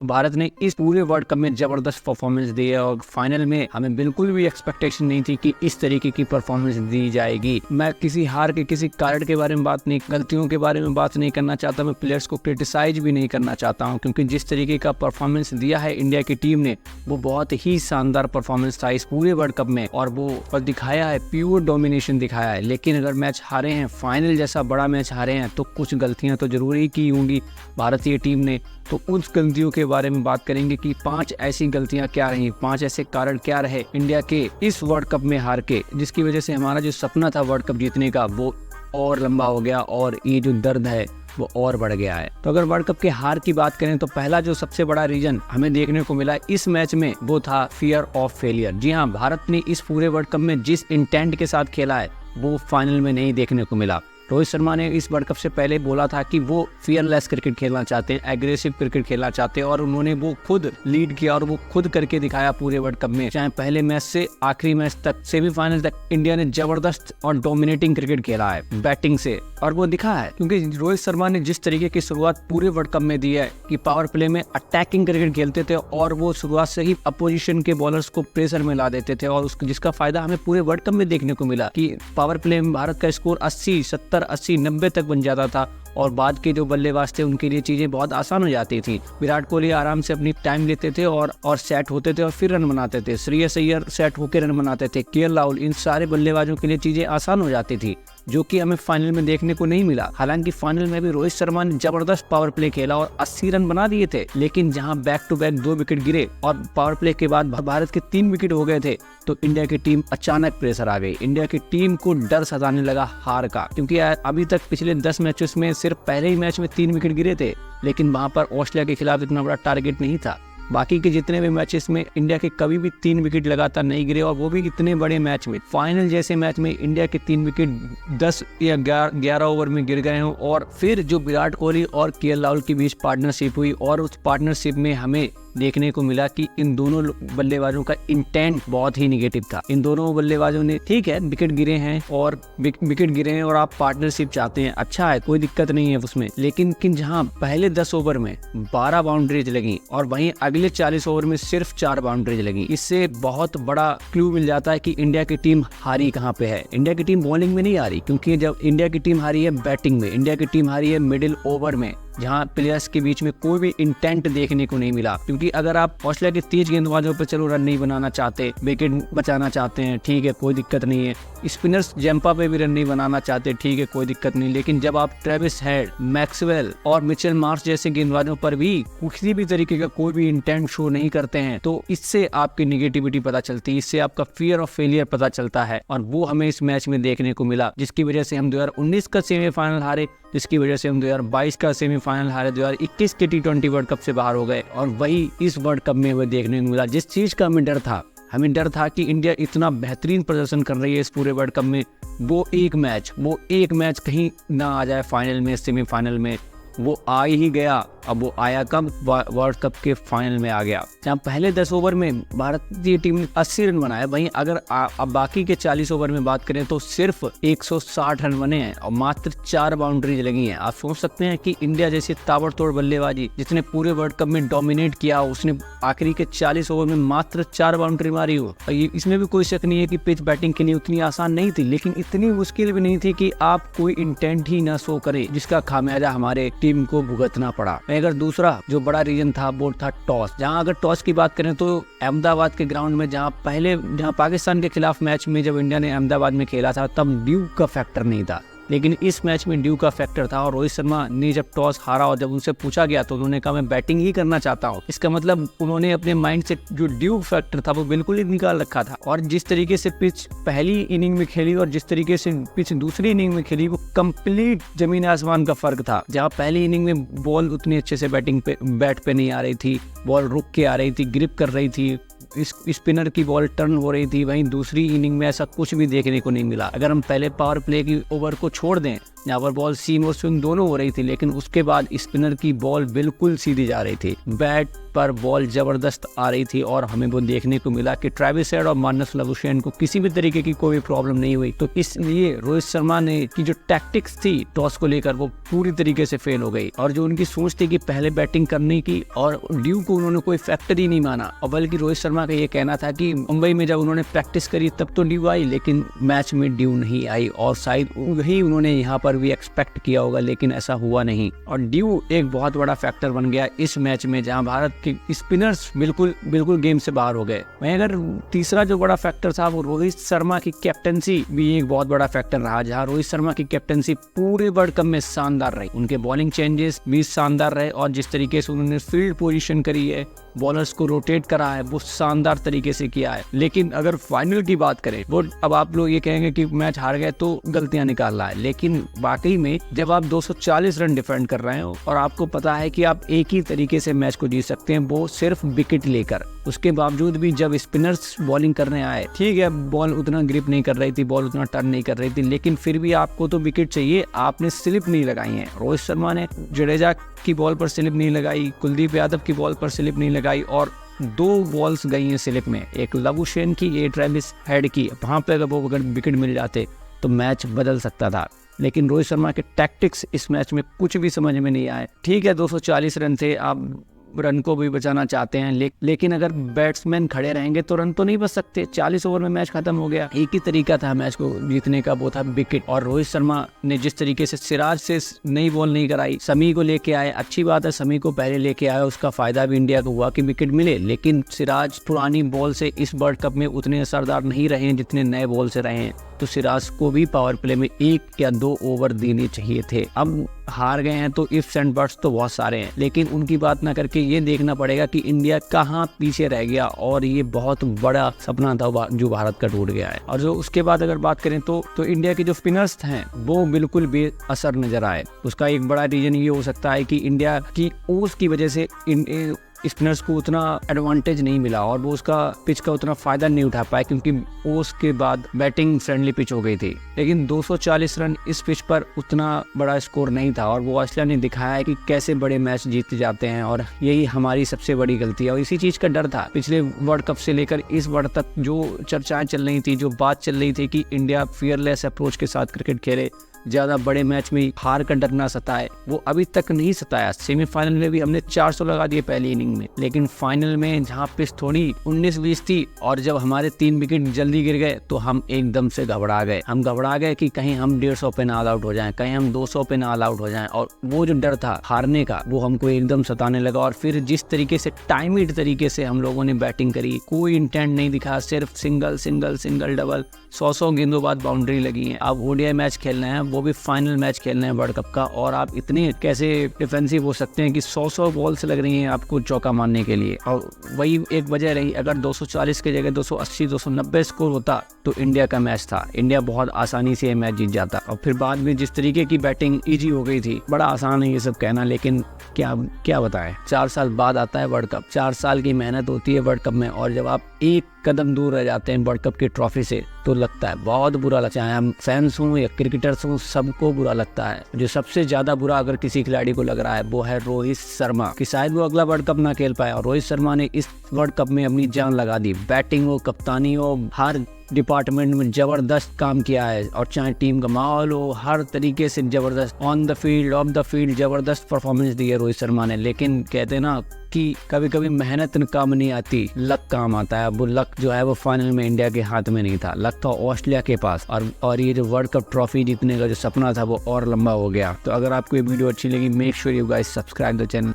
भारत ने इस पूरे वर्ल्ड कप में जबरदस्त परफॉर्मेंस दी है और फाइनल में हमें बिल्कुल भी एक्सपेक्टेशन नहीं थी कि इस तरीके की परफॉर्मेंस दी जाएगी। मैं किसी हार के किसी कारण के बारे में बात नहीं, गलतियों के बारे में बात नहीं करना चाहता, मैं प्लेयर्स को क्रिटिसाइज भी नहीं करना चाहता हूं, क्योंकि जिस तरीके का परफॉर्मेंस दिया है इंडिया की टीम ने वो बहुत ही शानदार परफॉर्मेंस था इस पूरे वर्ल्ड कप में और वो दिखाया है, प्योर डोमिनेशन दिखाया है। लेकिन अगर मैच हारे हैं, फाइनल जैसा बड़ा मैच हारे हैं, तो कुछ गलतियां तो जरूर ही की होंगी भारतीय टीम ने। तो उस गलतियों के बारे में बात करेंगे कि 5 ऐसी गलतियां क्या रही, 5 ऐसे कारण क्या रहे इंडिया के इस वर्ल्ड कप में हार के, जिसकी वजह से हमारा जो सपना था वर्ल्ड कप जीतने का वो और लंबा हो गया और ये जो दर्द है वो और बढ़ गया है। तो अगर वर्ल्ड कप के हार की बात करें तो पहला जो सबसे बड़ा रीजन हमें देखने को मिला इस मैच में वो था फियर ऑफ फेलियर। जी हाँ, भारत ने इस पूरे वर्ल्ड कप में जिस इंटेंट के साथ खेला है वो फाइनल में नहीं देखने को मिला। रोहित शर्मा ने इस वर्ल्ड कप से पहले बोला था कि वो फियरलेस क्रिकेट खेलना चाहते हैं, एग्रेसिव क्रिकेट खेलना चाहते हैं और उन्होंने वो खुद लीड किया और वो खुद करके दिखाया पूरे वर्ल्ड कप में। चाहे पहले मैच से आखिरी मैच तक, सेमीफाइनल तक इंडिया ने जबरदस्त और डोमिनेटिंग क्रिकेट खेला है बैटिंग से और वो दिखा है, क्योंकि रोहित शर्मा ने जिस तरीके की शुरुआत पूरे वर्ल्ड कप में दी है कि पावर प्ले में अटैकिंग क्रिकेट खेलते थे और वो शुरुआत से ही अपोजिशन के बॉलर्स को प्रेशर में ला देते थे और जिसका फायदा हमें पूरे वर्ल्ड कप में देखने को मिला कि पावर प्ले में भारत का स्कोर 80, 70, 80, 90 तक बन जाता था और बाद के जो बल्लेबाज थे उनके लिए चीजें बहुत आसान हो जाती थी। विराट कोहली आराम से अपनी टाइम लेते थे और सेट होते थे और फिर रन बनाते थे। श्रेयस अय्यर सेट होकर रन बनाते थे। केएल राहुल, इन सारे बल्लेबाजों के लिए चीजें आसान हो जाती थी, जो कि हमें फाइनल में देखने को नहीं मिला। हालांकि फाइनल में भी रोहित शर्मा ने जबरदस्त पावर प्ले खेला और 80 रन बना दिए थे, लेकिन जहां बैक टू बैक 2 विकेट गिरे और पावर प्ले के बाद भारत के 3 विकेट हो गए थे तो इंडिया की टीम अचानक प्रेशर आ गई। इंडिया की टीम को डर सताने लगा हार का, क्योंकि अभी तक पिछले 10 मैचेस में सिर्फ पहले ही मैच में 3 विकेट गिरे थे, लेकिन वहां पर ऑस्ट्रेलिया के खिलाफ इतना बड़ा टारगेट नहीं था। बाकी के जितने भी मैचेस में इंडिया के कभी भी 3 विकेट लगातार नहीं गिरे और वो भी इतने बड़े मैच में। फाइनल जैसे मैच में इंडिया के 3 विकेट 10 या 11 ओवर में गिर गए हों और फिर जो विराट कोहली और केएल राहुल के बीच पार्टनरशिप हुई और उस पार्टनरशिप में हमें देखने को मिला कि इन दोनों बल्लेबाजों का इंटेंट बहुत ही निगेटिव था। इन दोनों बल्लेबाजों ने, ठीक है विकेट गिरे हैं और आप पार्टनरशिप चाहते हैं, अच्छा है, कोई दिक्कत नहीं है उसमें, लेकिन जहां पहले 10 ओवर में 12 बाउंड्रीज लगी और वहीं अगले 40 ओवर में सिर्फ 4 बाउंड्रीज लगी, इससे बहुत बड़ा क्लू मिल जाता है कि इंडिया की टीम हारी कहाँ पे है। इंडिया की टीम बॉलिंग में नहीं हारी, क्योंकि जब इंडिया की टीम हारी है बैटिंग में, इंडिया की टीम हारी है मिडिल ओवर में, जहां प्लेयर्स के बीच में कोई भी इंटेंट देखने को नहीं मिला। क्योंकि अगर आप ऑस्ट्रेलिया के तेज गेंदबाजों पर चलो रन नहीं बनाना चाहते, विकेट बचाना चाहते हैं, ठीक है कोई दिक्कत नहीं है, स्पिनर्स जंपा पे भी रन नहीं बनाना चाहते, ठीक है कोई दिक्कत नहीं, लेकिन जब आप ट्रेविस हेड, मैक्सवेल और मिचेल मार्श जैसे गेंदबाजों पर भी किसी भी तरीके का कोई भी इंटेंट शो नहीं करते हैं, तो इससे आपकी निगेटिविटी पता चलती है, इससे आपका फियर ऑफ फेलियर पता चलता है और वो हमें इस मैच में देखने को मिला, जिसकी वजह से हम 2019 का सेमीफाइनल हारे, जिसकी वजह से हम 2022 का सेमीफाइनल हारे, 2021 के T20 वर्ल्ड कप से बाहर हो गए और वही इस वर्ल्ड कप में हमें देखने को मिला। जिस चीज का हमें डर था कि इंडिया इतना बेहतरीन प्रदर्शन कर रही है इस पूरे वर्ल्ड कप में, वो एक मैच कहीं ना आ जाए फाइनल में, सेमीफाइनल में, वो आ ही गया। अब वो आया कब? वर्ल्ड कप के फाइनल में आ गया, जहाँ पहले 10 ओवर में भारतीय टीम ने 80 रन बनाए, वहीं अगर अब बाकी के 40 ओवर में बात करें तो सिर्फ 160 रन बने हैं और मात्र 4 बाउंड्रीज लगी हैं। आप सोच सकते हैं कि इंडिया जैसी ताबड़तोड़ बल्लेबाजी जिसने पूरे वर्ल्ड कप में डोमिनेट किया, उसने आखिरी के 40 ओवर में मात्र 4 बाउंड्री मारी हो। इसमें भी कोई शक नहीं है कि पिच बैटिंग के लिए उतनी आसान नहीं थी, लेकिन इतनी मुश्किल भी नहीं थी कि आप कोई इंटेंट ही ना शो करे, जिसका खामियाजा हमारे टीम को भुगतना पड़ा। अगर दूसरा जो बड़ा रीजन था वो था टॉस। जहां अगर टॉस की बात करें तो अहमदाबाद के ग्राउंड में, जहां पाकिस्तान के खिलाफ मैच में जब इंडिया ने अहमदाबाद में खेला था तब ड्यूक का फैक्टर नहीं था, लेकिन इस मैच में ड्यू का फैक्टर था और रोहित शर्मा ने जब टॉस हारा और जब उनसे पूछा गया तो उन्होंने कहा मैं बैटिंग ही करना चाहता हूं। इसका मतलब उन्होंने अपने माइंड से जो ड्यू फैक्टर था वो बिल्कुल ही निकाल रखा था और जिस तरीके से पिच पहली इनिंग में खेली और जिस तरीके से पिच दूसरी इनिंग में खेली वो कंप्लीट जमीन आसमान का फर्क था। जहाँ पहली इनिंग में बॉल उतनी अच्छे से बैट पे नहीं आ रही थी, बॉल रुक के आ रही थी, ग्रिप कर रही थी, स्पिनर की बॉल टर्न हो रही थी, वहीं दूसरी इनिंग में ऐसा कुछ भी देखने को नहीं मिला। अगर हम पहले पावर प्ले की ओवर को छोड़ दें यहाँ पर बॉल सीम और स्विंग दोनों हो रही थी, लेकिन उसके बाद स्पिनर की बॉल बिल्कुल सीधी जा रही थी, बैट पर बॉल जबरदस्त आ रही थी और हमें वो देखने को मिला कि ट्रेविस हेड और मार्नस लाबुशेन को किसी भी तरीके की कोई प्रॉब्लम नहीं हुई। तो इसलिए रोहित शर्मा ने की जो टैक्टिक्स थी टॉस को लेकर वो पूरी तरीके से फेल हो गई, और जो उनकी सोच थी कि पहले बैटिंग करने की, और ड्यू को उन्होंने कोई फैक्टर ही नहीं माना। और बल्कि रोहित शर्मा का ये कहना था कि मुंबई में जब उन्होंने प्रैक्टिस करी तब तो ड्यू आई, लेकिन मैच में ड्यू नहीं आई, और शायद वही उन्होंने यहाँ पर भी एक्सपेक्ट किया होगा, लेकिन ऐसा हुआ नहीं। और ड्यू एक बहुत बड़ा फैक्टर बन गया इस मैच में, जहाँ भारत के स्पिनर्स बिल्कुल गेम से बाहर हो गए। वहीं अगर तीसरा जो बड़ा फैक्टर था वो रोहित शर्मा की कैप्टनसी भी एक बहुत बड़ा फैक्टर रहा, जहाँ रोहित शर्मा की कैप्टनसी पूरे वर्ल्ड कप में शानदार रही। उनके बॉलिंग चेंजेस भी शानदार रहे, और जिस तरीके से उन्होंने फील्ड पोजीशन करी है, बॉलर्स को रोटेट करा है, वो शानदार तरीके से किया है। लेकिन अगर फाइनल की बात करें, वो अब आप लोग ये कहेंगे कि मैच हार गए तो गलतियां निकाल रहा है, लेकिन वाकई में जब आप 240 रन डिफेंड कर रहे हो और आपको पता है कि आप एक ही तरीके से मैच को जीत सकते हैं, वो सिर्फ विकेट लेकर, उसके बावजूद भी जब स्पिनर्स बॉलिंग करने आए, ठीक है बॉल उतना ग्रिप नहीं कर रही थी, बॉल उतना टर्न नहीं कर रही थी, लेकिन फिर भी आपको तो विकेट चाहिए। आपने स्लिप नहीं लगाई है, रोहित शर्मा ने जडेजा की बॉल पर स्लिप नहीं लगाई, कुलदीप यादव की बॉल पर स्लिप नहीं लगाई, और 2 बॉल्स गई हैं स्लिप में, एक लाबुशेन की, एक ट्रेविस हेड की। वहाँ पे अगर विकेट मिल जाते तो मैच बदल सकता था, लेकिन रोहित शर्मा के टैक्टिक्स इस मैच में कुछ भी समझ में नहीं आए। ठीक है 240 रन थे, आप रन को भी बचाना चाहते हैं, लेकिन अगर बैट्समैन खड़े रहेंगे तो रन तो नहीं बच सकते। 40 ओवर में मैच खत्म हो गया। एक ही तरीका था मैच को जीतने का, वो था विकेट। और रोहित शर्मा ने जिस तरीके से सिराज से नई बॉल नहीं कराई, शमी को लेके आए, अच्छी बात है शमी को पहले लेके आए, उसका फायदा भी इंडिया को हुआ कि विकेट मिले, लेकिन सिराज पुरानी बॉल से इस वर्ल्ड कप में उतने असरदार नहीं रहे हैं जितने नए बॉल से रहे हैं। तो सिराज को भी पावर प्ले में 1 या 2 ओवर देने चाहिए थे। अब हार गए हैं तो इफ्स एंड बट्स तो बहुत सारे हैं, लेकिन उनकी बात ना करके ये देखना पड़ेगा कि इंडिया कहाँ पीछे रह गया, और ये बहुत बड़ा सपना था जो भारत का टूट गया है। और जो उसके बाद अगर बात करें तो इंडिया के जो स्पिनर्स हैं वो बिल्कुल बेअसर नजर आए। उसका एक बड़ा रीजन ये हो सकता है कि इंडिया की ओस की वजह से स्पिनर्स को उतना एडवांटेज नहीं मिला, और वो उसका पिच का उतना फायदा नहीं उठा पाए, क्योंकि ओस के बाद बैटिंग फ्रेंडली पिच हो गई थी। लेकिन 240 रन इस पिच पर उतना बड़ा स्कोर नहीं था, और वो ऑस्ट्रेलिया ने दिखाया है कि कैसे बड़े मैच जीते जाते हैं, और यही हमारी सबसे बड़ी गलती है। और इसी चीज का डर था पिछले वर्ल्ड कप से लेकर इस वर्ल्ड तक, जो चर्चाएं चल रही थी, जो बात चल रही थी कि इंडिया फियरलेस अप्रोच के साथ क्रिकेट खेले, ज्यादा बड़े मैच में हार का डर ना सताए, वो अभी तक नहीं सताया। सेमीफाइनल में भी हमने 400 लगा दिए पहली इनिंग में, लेकिन फाइनल में जहाँ पिच थोड़ी 19-20 थी, और जब हमारे 3 विकेट जल्दी गिर गए तो हम एकदम से घबरा गए। हम घबरा गए कि कहीं हम 150 पे ना ऑल आउट हो जाएं, कहीं हम 200 पे ना ऑल आउट हो जाएं, और वो जो डर था हारने का वो हमको एकदम सताने लगा। और फिर जिस तरीके से टाइमिड तरीके से हम लोगों ने बैटिंग करी, कोई इंटेंट नहीं दिखा, सिर्फ सिंगल डबल, 100 गेंदों बाद बाउंड्री लगी है। अब ओडीआई मैच खेलना है, वो भी फाइनल मैच खेलना है वर्ल्ड कप का, और आप इतने कैसे डिफेंसिव हो सकते हैं कि 100 बॉल्स लग रही हैं आपको चौका मारने के लिए। और वही एक वजह रही, अगर 240 की जगह 280 290 स्कोर होता तो इंडिया का मैच था, इंडिया बहुत आसानी से मैच जीत जाता। और फिर बाद में जिस तरीके की बैटिंग इजी हो गई थी, बड़ा आसान है ये सब कहना, लेकिन क्या बताएं, 4 साल बाद आता है वर्ल्ड कप, 4 साल की मेहनत होती है वर्ल्ड कप में, और जब आप एक कदम दूर रह जाते हैं वर्ल्ड कप की ट्रॉफी से तो लगता है बहुत बुरा लगता है। चाहे हम फैंस हों या क्रिकेटर्स हों, सबको बुरा लगता है। जो सबसे ज्यादा बुरा अगर किसी खिलाड़ी को लग रहा है वो है रोहित शर्मा, कि शायद वो अगला वर्ल्ड कप ना खेल पाए, और रोहित शर्मा ने इस वर्ल्ड कप में अपनी जान लगा दी। बैटिंग हो, कप्तानी हो, हर डिपार्टमेंट में जबरदस्त काम किया है, और चाहे टीम का माहौल हो, हर तरीके से जबरदस्त, on the field of the field जबरदस्त परफॉर्मेंस दी है रोहित शर्मा ने। लेकिन कहते हैं ना कि कभी कभी मेहनत काम नहीं आती, लक काम आता है। वो लक जो है वो फाइनल में इंडिया के हाथ में नहीं था, लक था ऑस्ट्रेलिया के पास, और ये जो वर्ल्ड कप ट्रॉफी जीतने का जो सपना था वो और लंबा हो गया। तो अगर आपको ये वीडियो अच्छी लगी, make sure you guys subscribe the channel.